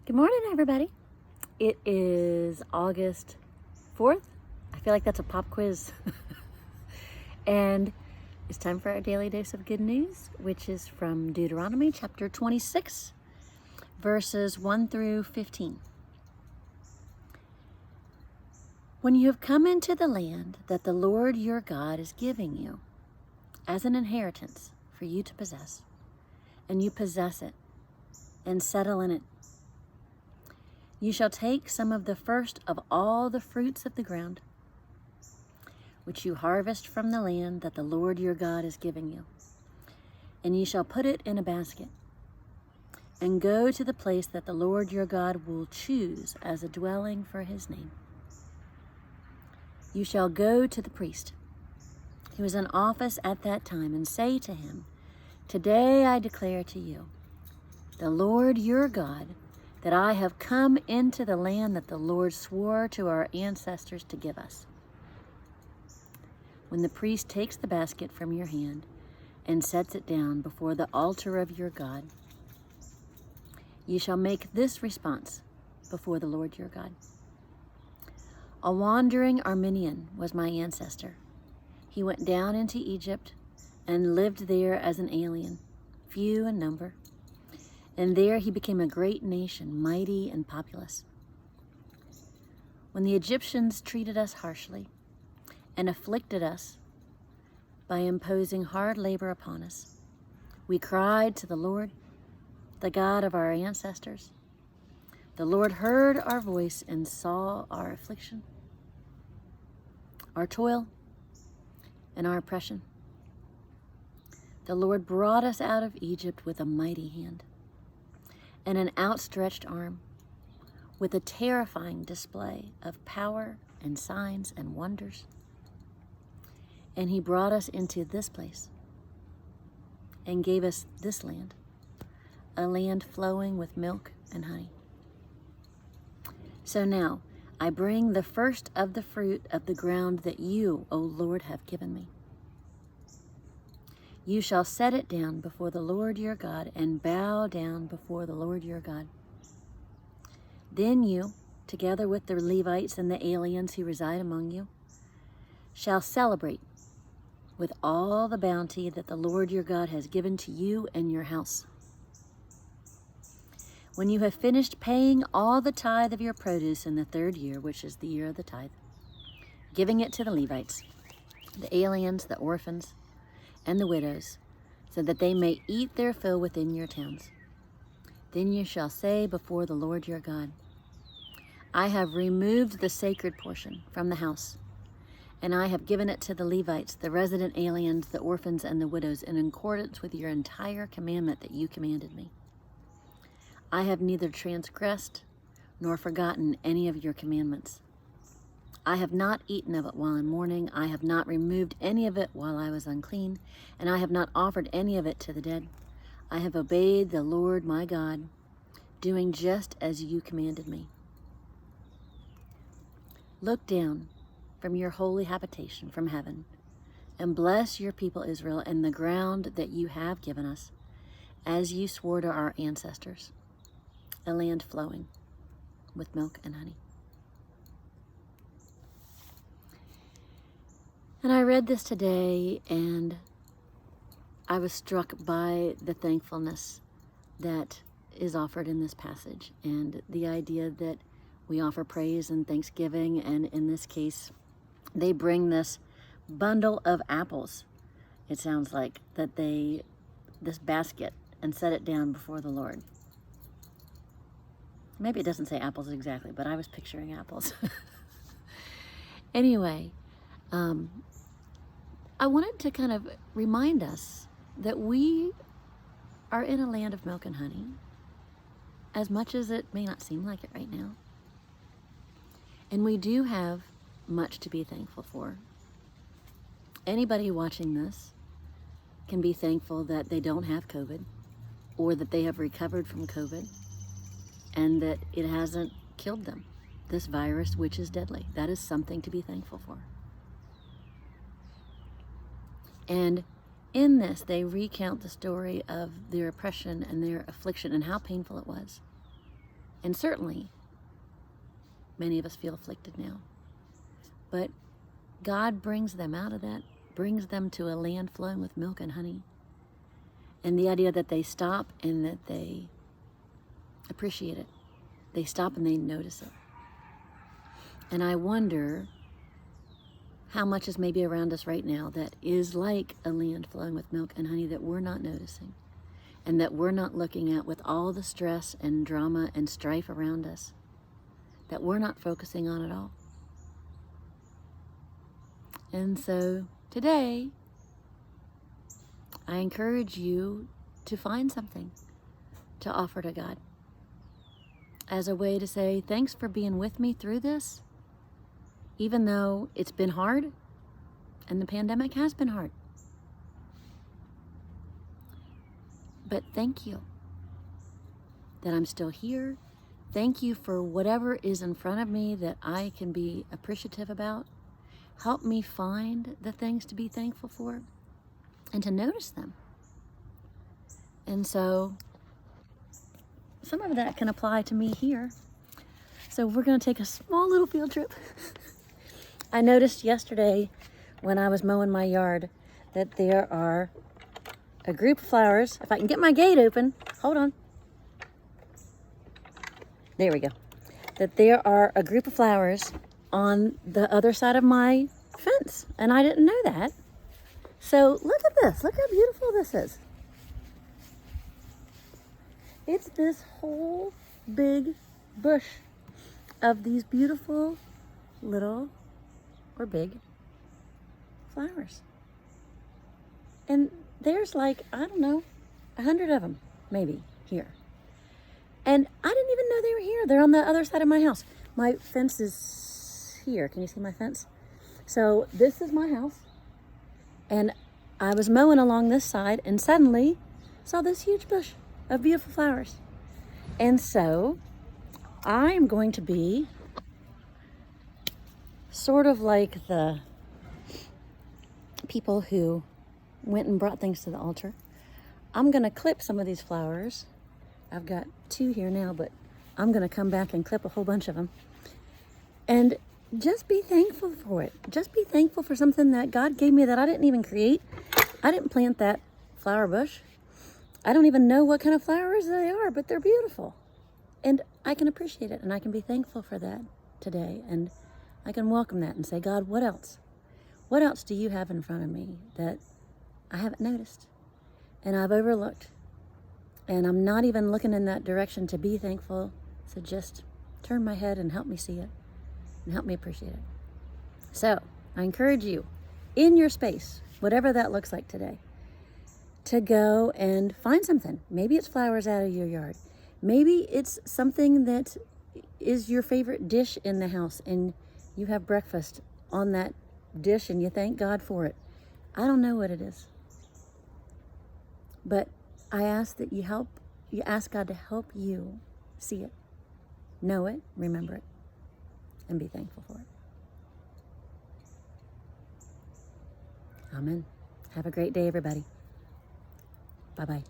Good morning, everybody. It is August 4th. I feel like that's a pop quiz. And it's time for our daily dose of good news, which is from Deuteronomy chapter 26, verses 1 through 15. When you have come into the land that the Lord your God is giving you as an inheritance for you to possess, and you possess it and settle in it, you shall take some of the first of all the fruits of the ground, which you harvest from the land that the Lord your God is giving you, and you shall put it in a basket, and go to the place that the Lord your God will choose as a dwelling for his name. You shall go to the priest who is in office at that time, and say to him, Today I declare to you, the Lord your God, that I have come into the land that the Lord swore to our ancestors to give us. When the priest takes the basket from your hand and sets it down before the altar of your God, you shall make this response before the Lord your God. A wandering Armenian was my ancestor. He went down into Egypt and lived there as an alien, few in number. And there he became a great nation, mighty and populous. When the Egyptians treated us harshly and afflicted us by imposing hard labor upon us, we cried to the Lord, the God of our ancestors. The Lord heard our voice and saw our affliction, our toil, and our oppression. The Lord brought us out of Egypt with a mighty hand and an outstretched arm, with a terrifying display of power and signs and wonders. And he brought us into this place and gave us this land, a land flowing with milk and honey. So now I bring the first of the fruit of the ground that you, O Lord, have given me. You shall set it down before the Lord your God and bow down before the Lord your God. Then you, together with the Levites and the aliens who reside among you, shall celebrate with all the bounty that the Lord your God has given to you and your house. When you have finished paying all the tithe of your produce in the 3rd year, which is the year of the tithe, giving it to the Levites, the aliens, the orphans, and the widows, so that they may eat their fill within your towns. Then you shall say before the Lord your God, I have removed the sacred portion from the house, and I have given it to the Levites, the resident aliens, the orphans, and the widows, in accordance with your entire commandment that you commanded me. I have neither transgressed nor forgotten any of your commandments. I have not eaten of it while in mourning. I have not removed any of it while I was unclean, and I have not offered any of it to the dead. I have obeyed the Lord my God, doing just as you commanded me. Look down from your holy habitation from heaven, and bless your people Israel and the ground that you have given us, as you swore to our ancestors, a land flowing with milk and honey. And I read this today, and I was struck by the thankfulness that is offered in this passage, and the idea that we offer praise and thanksgiving, and in this case, they bring this bundle of apples. It sounds like that this basket, and set it down before the Lord. Maybe it doesn't say apples exactly, but I was picturing apples. Anyway, I wanted to kind of remind us that we are in a land of milk and honey, as much as it may not seem like it right now. And we do have much to be thankful for. Anybody watching this can be thankful that they don't have COVID, or that they have recovered from COVID, and that it hasn't killed them. This virus, which is deadly. That is something to be thankful for. And in this, they recount the story of their oppression and their affliction and how painful it was. And certainly, many of us feel afflicted now. But God brings them out of that, brings them to a land flowing with milk and honey. And the idea that they stop and that they appreciate it. They stop and they notice it. And I wonder how much is maybe around us right now that is like a land flowing with milk and honey that we're not noticing and that we're not looking at with all the stress and drama and strife around us, that we're not focusing on at all. And so today, I encourage you to find something to offer to God as a way to say, thanks for being with me through this, even though it's been hard and the pandemic has been hard. But thank you that I'm still here. Thank you for whatever is in front of me that I can be appreciative about. Help me find the things to be thankful for and to notice them. And so some of that can apply to me here. So we're going to take a small little field trip. I noticed yesterday when I was mowing my yard that there are a group of flowers. If I can get my gate open, hold on. There we go. That there are a group of flowers on the other side of my fence, and I didn't know that. So look at this. Look how beautiful this is. It's this whole big bush of these beautiful little or big flowers. And there's like, I don't know, 100 of them maybe here. And I didn't even know they were here. They're on the other side of my house. My fence is here. Can you see my fence? So this is my house. And I was mowing along this side and suddenly saw this huge bush of beautiful flowers. And so I am going to be sort of like the people who went and brought things to the altar. I'm going to clip some of these flowers. I've got 2 here now, but I'm going to come back and clip a whole bunch of them. And just be thankful for it. Just be thankful for something that God gave me that I didn't even create. I didn't plant that flower bush. I don't even know what kind of flowers they are, but they're beautiful. And I can appreciate it, and I can be thankful for that today. And I can welcome that and say, God, what else? What else do you have in front of me that I haven't noticed and I've overlooked? And I'm not even looking in that direction to be thankful. So just turn my head and help me see it and help me appreciate it. So I encourage you in your space, whatever that looks like today, to go and find something. Maybe it's flowers out of your yard. Maybe it's something that is your favorite dish in the house and you have breakfast on that dish and you thank God for it. I don't know what it is. But I ask that you ask God to help you see it, know it, remember it, and be thankful for it. Amen. Have a great day, everybody. Bye-bye.